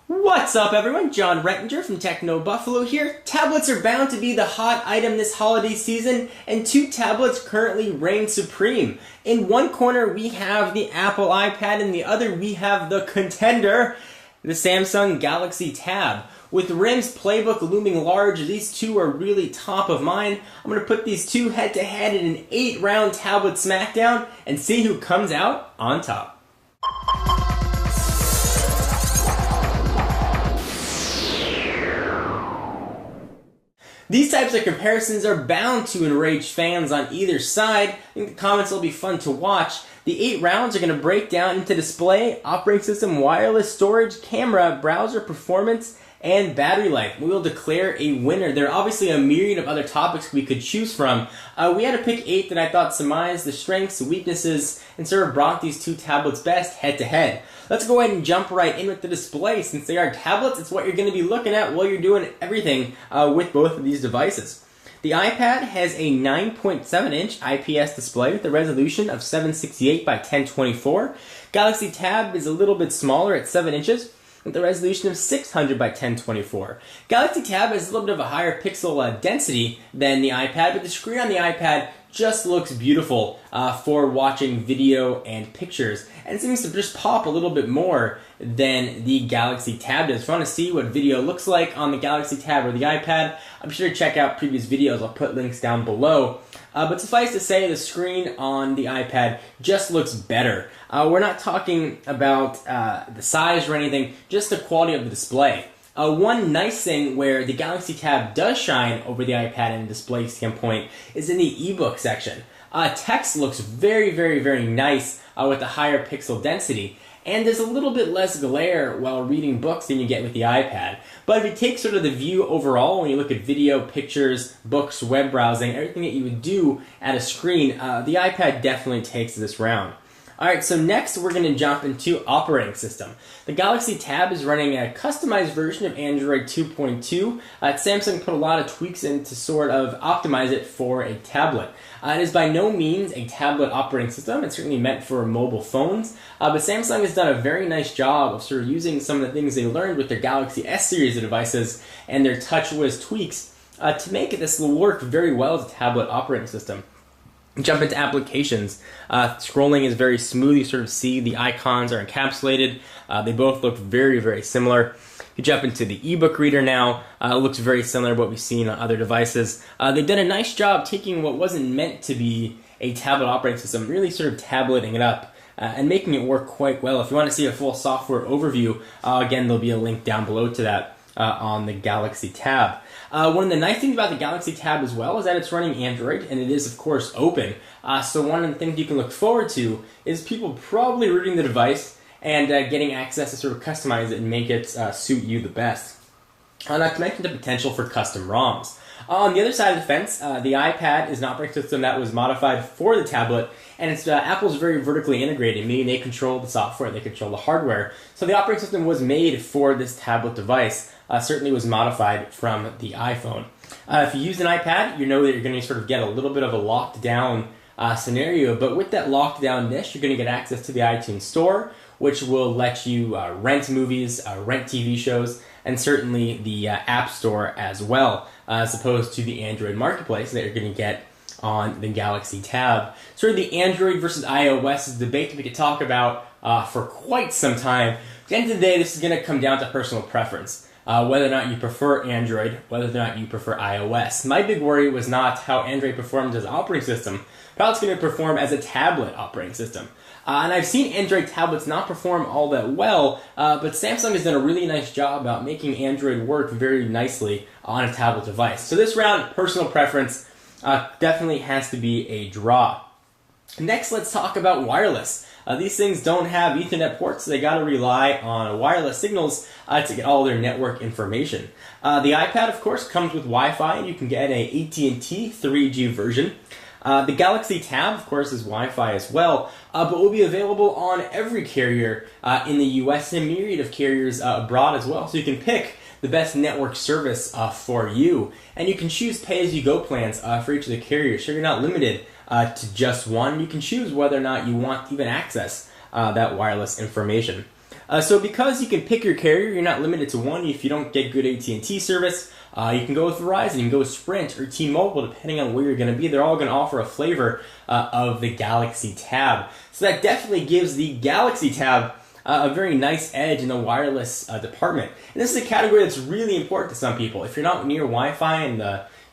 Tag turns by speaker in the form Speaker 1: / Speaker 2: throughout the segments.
Speaker 1: What's up, everyone? John Rettinger from Techno Buffalo here. Tablets are bound to be the hot item this holiday season, and two tablets currently reign supreme. In one corner, we have the Apple iPad, and the other, we have the contender, the Samsung Galaxy Tab. With RIM's playbook looming large, these two are really top of mind. I'm going to put these two head-to-head in an 8-round tablet smackdown and see who comes out on top. These types of comparisons are bound to enrage fans on either side. I think the comments will be fun to watch. The 8 rounds are going to break down into display, operating system, wireless storage, camera, browser performance, and battery life. We will declare a winner. There are obviously a myriad of other topics we could choose from. We had to pick 8 that I thought surmised the strengths, weaknesses, and sort of brought these two tablets best head to head. Let's go ahead and jump right in with the display. Since they are tablets, it's what you're going to be looking at while you're doing everything with both of these devices. The iPad has a 9.7-inch IPS display with a resolution of 768 by 1024. Galaxy Tab is a little bit smaller at 7 inches with a resolution of 600 by 1024. Galaxy Tab has a little bit of a higher pixel density than the iPad, but the screen on the iPad just looks beautiful for watching video and pictures, and seems to just pop a little bit more than the Galaxy Tab does. If you want to see what video looks like on the Galaxy Tab or the iPad, I'm sure to check out previous videos. I'll put links down below. But suffice to say, the screen on the iPad just looks better. We're not talking about the size or anything, just the quality of the display. One nice thing where the Galaxy Tab does shine over the iPad in a display standpoint is in the ebook section. Text looks very nice with the higher pixel density, and there's a little bit less glare while reading books than you get with the iPad. But if you take sort of the view overall, when you look at video, pictures, books, web browsing, everything that you would do at a screen, the iPad definitely takes this round. Alright, so next we're going to jump into operating system. The Galaxy Tab is running a customized version of Android 2.2. Samsung put a lot of tweaks in to sort of optimize it for a tablet. It is by no means a tablet operating system. It's certainly meant for mobile phones. But Samsung has done a very nice job of sort of using some of the things they learned with their Galaxy S series of devices and their TouchWiz tweaks to make this work very well as a tablet operating system. Jump into applications. Scrolling is very smooth. You sort of see the icons are encapsulated. They both look very similar. You jump into the ebook reader now. It looks very similar to what we've seen on other devices. They've done a nice job taking what wasn't meant to be a tablet operating system, really sort of tableting it up and making it work quite well. If you want to see a full software overview, again, there'll be a link down below to that on the Galaxy Tab. One of the nice things about the Galaxy Tab as well is that it's running Android, and it is, of course, open. So one of the things you can look forward to is people probably rooting the device and getting access to sort of customize it and make it suit you the best. Not to mention the potential for custom ROMs. On the other side of the fence, the iPad is an operating system that was modified for the tablet, and it's Apple's very vertically integrated, meaning they control the software, they control the hardware. So the operating system was made for this tablet device. Certainly was modified from the iPhone. If you use an iPad, you know that you're going to sort of get a little bit of a locked down scenario, but with that locked down niche, you're going to get access to the iTunes Store, which will let you rent movies, rent TV shows, and certainly the App Store as well, as opposed to the Android Marketplace that you're going to get on the Galaxy Tab. Sort of the Android versus iOS is a debate that we could talk about for quite some time. At the end of the day, this is going to come down to personal preference. Whether or not you prefer Android, whether or not you prefer iOS. My big worry was not how Android performs as an operating system, but how it's going to perform as a tablet operating system. And I've seen Android tablets not perform all that well, but Samsung has done a really nice job about making Android work very nicely on a tablet device. So this round, personal preference, definitely has to be a draw. Next, let's talk about wireless. These things don't have Ethernet ports, so they got to rely on wireless signals to get all their network information. The iPad, of course, comes with Wi-Fi, and you can get a AT&T 3G version. The Galaxy Tab, of course, is Wi-Fi as well, but will be available on every carrier in the US and a myriad of carriers abroad as well, so you can pick the best network service for you. And you can choose pay-as-you-go plans for each of the carriers, so you're not limited to just one. You can choose whether or not you want even access that wireless information. So because you can pick your carrier, you're not limited to one. If you don't get good AT&T service, you can go with Verizon, you can go with Sprint or T-Mobile, depending on where you're going to be. They're all going to offer a flavor of the Galaxy Tab. So that definitely gives the Galaxy Tab a very nice edge in the wireless department. And this is a category that's really important to some people. If you're not near Wi-Fi and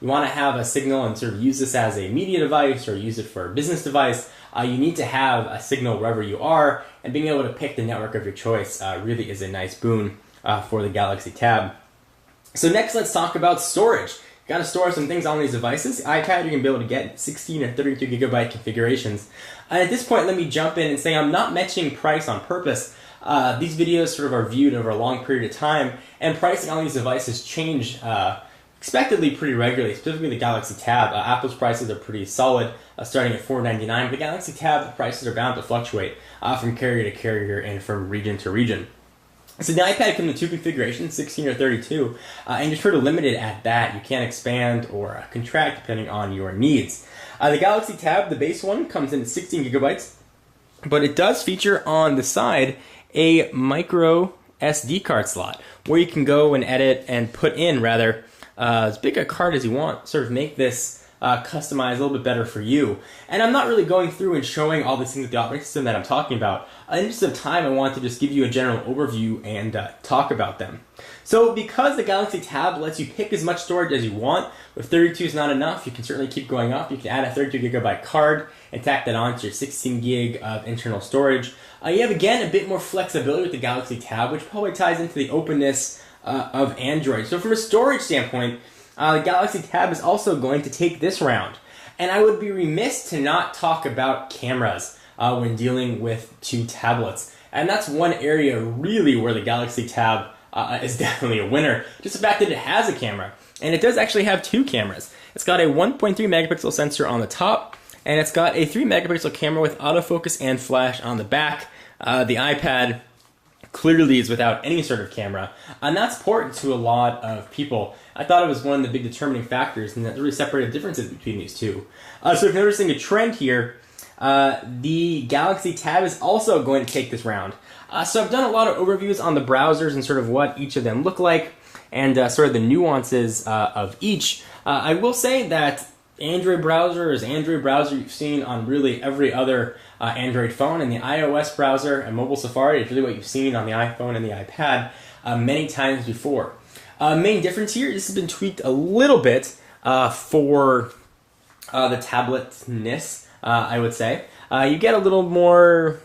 Speaker 1: you want to have a signal and sort of use this as a media device or use it for a business device, you need to have a signal wherever you are, and being able to pick the network of your choice really is a nice boon for the Galaxy Tab. So next, let's talk about storage. You got to store some things on these devices. iPad, you're going to be able to get 16 or 32 gigabyte configurations. And at this point, let me jump in and say I'm not mentioning price on purpose. These videos sort of are viewed over a long period of time, and pricing on these devices change expectedly pretty regularly, specifically the Galaxy Tab. Apple's prices are pretty solid, starting at $499. The Galaxy Tab, the prices are bound to fluctuate from carrier to carrier and from region to region. So the iPad comes in two configurations, 16 or 32, and you're sort of limited at that. You can't expand or contract depending on your needs. The Galaxy Tab, the base one, comes in at 16 gigabytes, but it does feature on the side a micro SD card slot where you can go and edit and put in, rather, as big a card as you want, sort of make this customized a little bit better for you. And I'm not really going through and showing all these things with the operating system that I'm talking about. In the interest of time, I want to just give you a general overview and talk about them. So because the Galaxy Tab lets you pick as much storage as you want, if 32 is not enough, you can certainly keep going up. You can add a 32 gigabyte card and tack that onto your 16 gig of internal storage. You have, again, a bit more flexibility with the Galaxy Tab, which probably ties into the openness of Android. So from a storage standpoint, the Galaxy Tab is also going to take this round. And I would be remiss to not talk about cameras when dealing with two tablets. And that's one area really where the Galaxy Tab is definitely a winner. Just the fact that it has a camera. And it does actually have two cameras. It's got a 1.3 megapixel sensor on the top, and it's got a 3 megapixel camera with autofocus and flash on the back. The iPad clearly is without any sort of camera, and that's important to a lot of people. I thought it was one of the big determining factors, and that really separated differences between these two. So if you're noticing a trend here, the Galaxy Tab is also going to take this round. So I've done a lot of overviews on the browsers and sort of what each of them look like, and sort of the nuances of each. I will say that Android browser is Android browser you've seen on really every other Android phone, and the iOS browser and mobile Safari is really what you've seen on the iPhone and the iPad many times before. Main difference here, this has been tweaked a little bit for the tabletness, I would say. You get a little more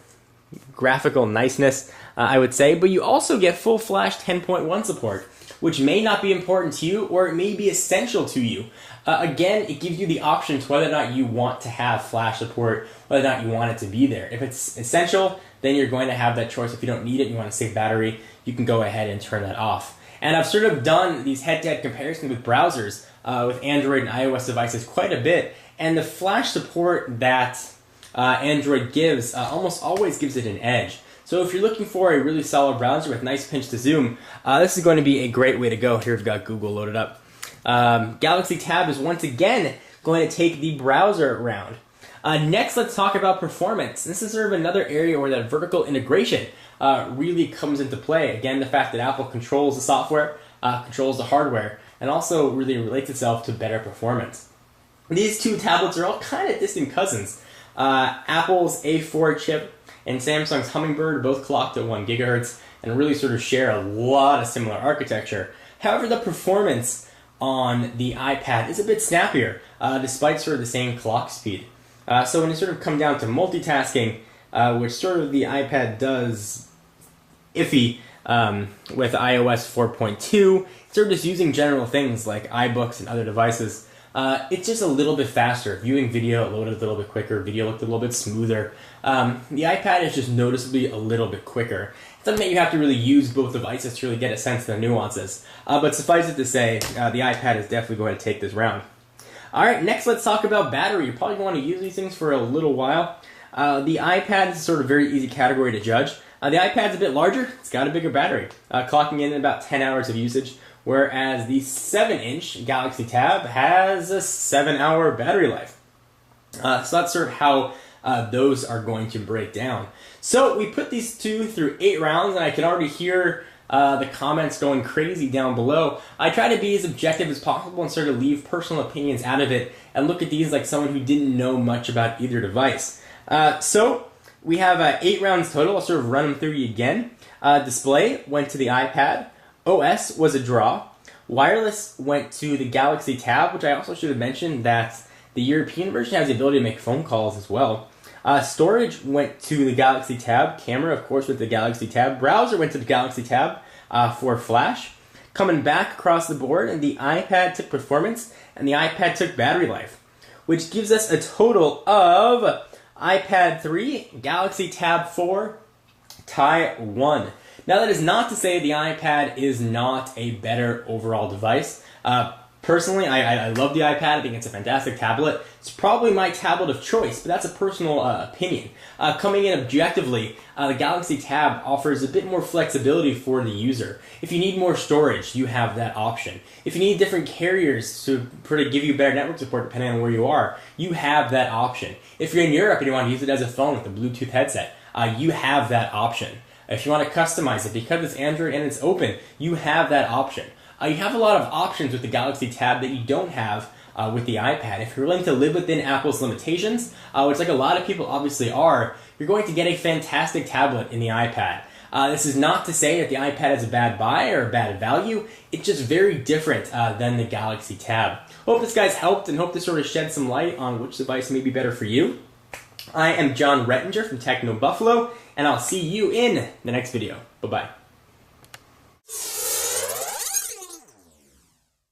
Speaker 1: graphical niceness, I would say, but you also get full Flash 10.1 support, which may not be important to you, or it may be essential to you. Again, it gives you the options whether or not you want to have Flash support, whether or not you want it to be there. If it's essential, then you're going to have that choice. If you don't need it, you want to save battery, you can go ahead and turn that off. And I've sort of done these head-to-head comparisons with browsers, with Android and iOS devices quite a bit, and the Flash support that Android gives almost always gives it an edge. So if you're looking for a really solid browser with nice pinch to zoom, this is going to be a great way to go. Here we've got Google loaded up. Galaxy Tab is once again going to take the browser round. Next, let's talk about performance. This is sort of another area where that vertical integration really comes into play. Again, the fact that Apple controls the software, controls the hardware, and also really relates itself to better performance. These two tablets are all kind of distant cousins. Apple's A4 chip and Samsung's Hummingbird are both clocked at 1 gigahertz and really sort of share a lot of similar architecture. However, the performance on the iPad is a bit snappier, despite sort of the same clock speed. So when you sort of come down to multitasking, which sort of the iPad does iffy with iOS 4.2, sort of just using general things like iBooks and other devices, it's just a little bit faster. Viewing video loaded a little bit quicker, video looked a little bit smoother. The iPad is just noticeably a little bit quicker. It's something that you have to really use both devices to really get a sense of the nuances. But suffice it to say, the iPad is definitely going to take this round. Alright, next let's talk about battery. You're probably going to want to use these things for a little while. The iPad is sort of a very easy category to judge. The iPad's a bit larger, it's got a bigger battery, clocking in about 10 hours of usage, whereas the 7-inch Galaxy Tab has a 7-hour battery life. So that's sort of how those are going to break down. So we put these two through 8 rounds, and I can already hear the comments going crazy down below. I try to be as objective as possible and sort of leave personal opinions out of it and look at these like someone who didn't know much about either device. So we have 8 rounds total. I'll sort of run them through you again. Display went to the iPad. OS was a draw. Wireless went to the Galaxy Tab, which I also should have mentioned that the European version has the ability to make phone calls as well. Storage went to the Galaxy Tab. Camera, of course, with the Galaxy Tab. Browser went to the Galaxy Tab for Flash. Coming back across the board, and the iPad took performance, and the iPad took battery life, which gives us a total of iPad 3, Galaxy Tab 4, tie 1. Now, that is not to say the iPad is not a better overall device. Personally, I love the iPad. I think it's a fantastic tablet. It's probably my tablet of choice, but that's a personal opinion. Coming in objectively, the Galaxy Tab offers a bit more flexibility for the user. If you need more storage, you have that option. If you need different carriers to give you better network support depending on where you are, you have that option. If you're in Europe and you want to use it as a phone with a Bluetooth headset, you have that option. If you want to customize it, because it's Android and it's open, you have that option. You have a lot of options with the Galaxy Tab that you don't have with the iPad. If you're willing to live within Apple's limitations, which like a lot of people obviously are, you're going to get a fantastic tablet in the iPad. This is not to say that the iPad is a bad buy or a bad value. It's just very different than the Galaxy Tab. Hope this guy's helped and hope this sort of shed some light on which device may be better for you. I am John Rettinger from Techno Buffalo, and I'll see you in the next video. Bye-bye.